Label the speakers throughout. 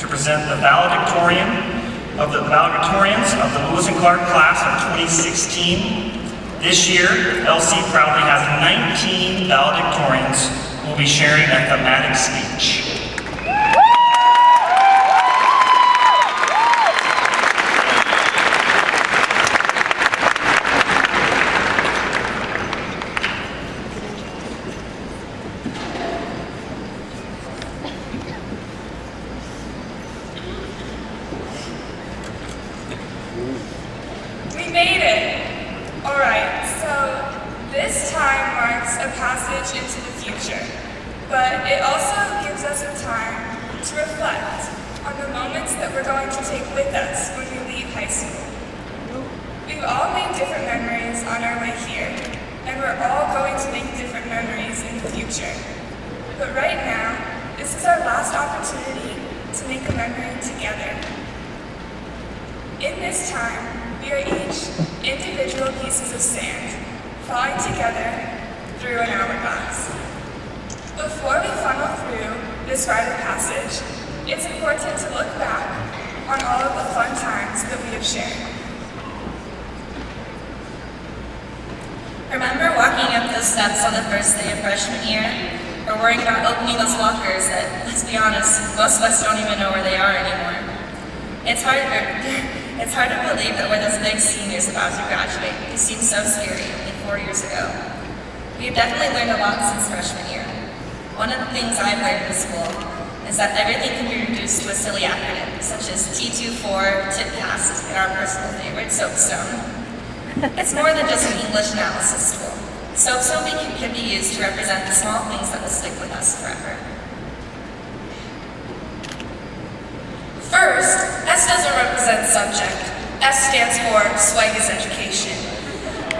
Speaker 1: to present the Valedictorians of the Lewis and Clark class of 2016. This year, LC proudly has 19 valedictorians who will be sharing a thematic speech.
Speaker 2: We made it! Alright, so this time marks a passage into the future, but it also gives us a time to reflect on the moments that we're going to take with us when we leave high school. We've all made different memories on our way here, and we're all going to make different memories in the future. But right now, this is our last opportunity to make a memory together. In this time, we are each individual pieces of sand falling together through an hourglass. Before we funnel through this rite of passage, it's important to look back on all of the fun times that we have shared.
Speaker 3: Remember walking up those steps on the first day of freshman year? Or worrying about opening those lockers that, let's be honest, most of us don't even know where they are anymore. It's hard to believe that we're those big seniors about to graduate. It seems so scary, only 4 years ago. We've definitely learned a lot since freshman year. One of the things I've learned in school is that everything can be reduced to a silly acronym, such as T24, TIPCAST, and our personal favorite, Soapstone. It's more than just an English analysis tool. Soapstone can be used to represent the small things that will stick with us forever.
Speaker 2: First, S doesn't represent subject. S stands for swag is education.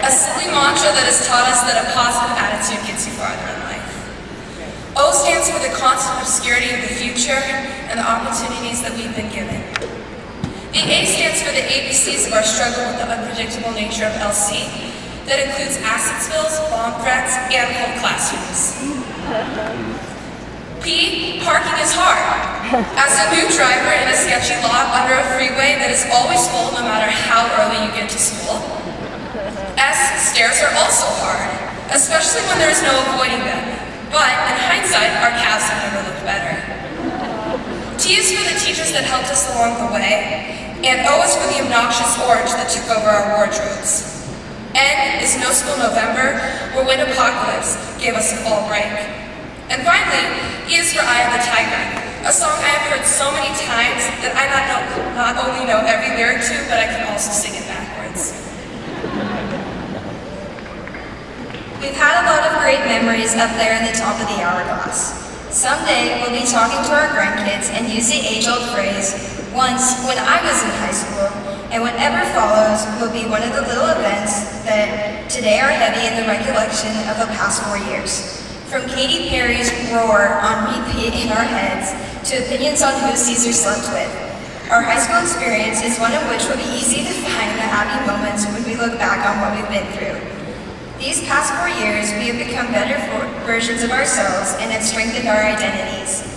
Speaker 2: A silly mantra that has taught us that a positive attitude gets you farther in life. O stands for the constant obscurity of the future and the opportunities that we've been given. The A stands for the ABCs of our struggle with the unpredictable nature of LC. That includes acid spills, bomb threats, and cold classrooms. P, parking is hard. As a new driver in a sketchy lot under a freeway that is always full no matter how early you get to school. S, stairs are also hard, especially when there is no avoiding them. But in hindsight, our calves have never looked better. T is for the teachers that helped us along the way, and O is for the obnoxious orange that took over our wardrobes. N is No School November, where Wind Apocalypse gave us a fall break. And finally, E is for Eye of the Tiger, a song I have heard so many times that I not only know every lyric to, but I can also sing it backwards.
Speaker 3: We've had a lot of great memories up there in the top of the hourglass. Someday, we'll be talking to our grandkids and use the age-old phrase, once when I was in high school, and whatever follows will be one of the little events that today are heavy in the recollection of the past 4 years. From Katy Perry's Roar on repeat in our heads to opinions on who Caesar slept with. Our high school experience is one in which will be easy to find the happy moments when we look back on what we've been through. These past 4 years, we have become better versions of ourselves and have strengthened our identities.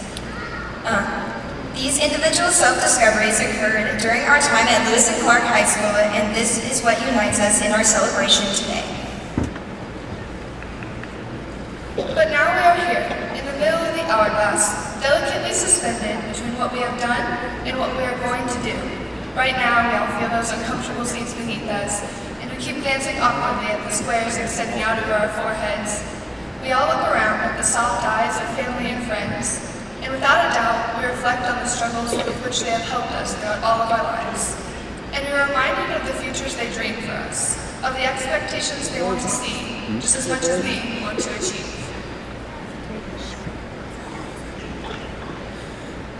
Speaker 3: These individual self-discoveries occurred during our time at Lewis and Clark High School, and this is what unites us in our celebration today.
Speaker 2: But now we are here, in the middle of the hourglass, delicately suspended between what we have done and what we are going to do. Right now, we all feel those uncomfortable seats beneath us, and we keep glancing awkwardly at the squares extending out over our foreheads. We all look around at the soft eyes of family and friends, and without a doubt, we reflect on the struggles with which they have helped us throughout all of our lives. And we are reminded of the futures they dream for us, of the expectations they want to see, just as much as we want to achieve.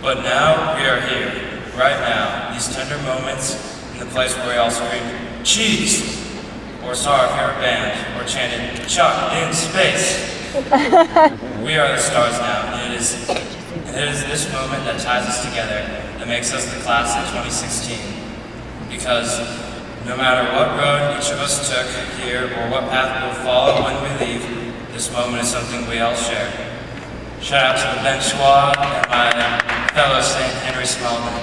Speaker 4: But now we are here, right now, these tender moments in the place where we all screamed, cheese! Or saw our favorite band, or chanted, Chuck in space! We are the stars now, and it is this moment that ties us together, that makes us the class of 2016. Because no matter what road each of us took here, or what path we will follow when we leave, this moment is something we all share. Shout out to the bench squad and my fellow St. Henry Smallman.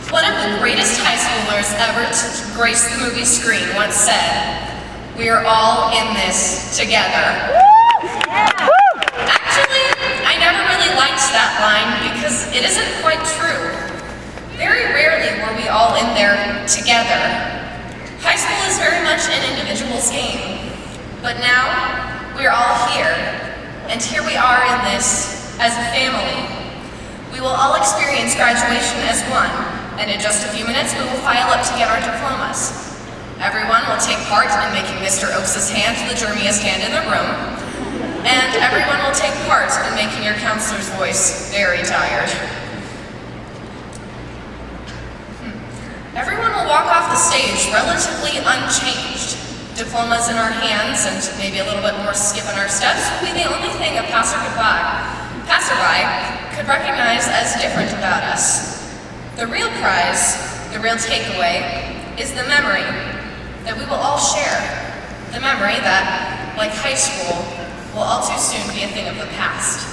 Speaker 5: One of the greatest high schoolers ever to grace the movie screen once said, "We are all in this together." Actually, I never really liked that line because it isn't quite true. Very rarely were we all in there together. High school is very much an individual's game. But now, we're all here. And here we are in this as a family. We will all experience graduation as one. And in just a few minutes, we will file up to get our diplomas. Everyone will take part in making Mr. Oaks' hand the germiest hand in the room. And everyone will take part in making your counselor's voice very tired. Everyone will walk off the stage relatively unchanged. Diplomas in our hands and maybe a little bit more skip in our steps will be the only thing a passerby could recognize as different about us. The real prize, the real takeaway, is the memory that we will all share. The memory that, like high school, will all too soon be a thing of the past.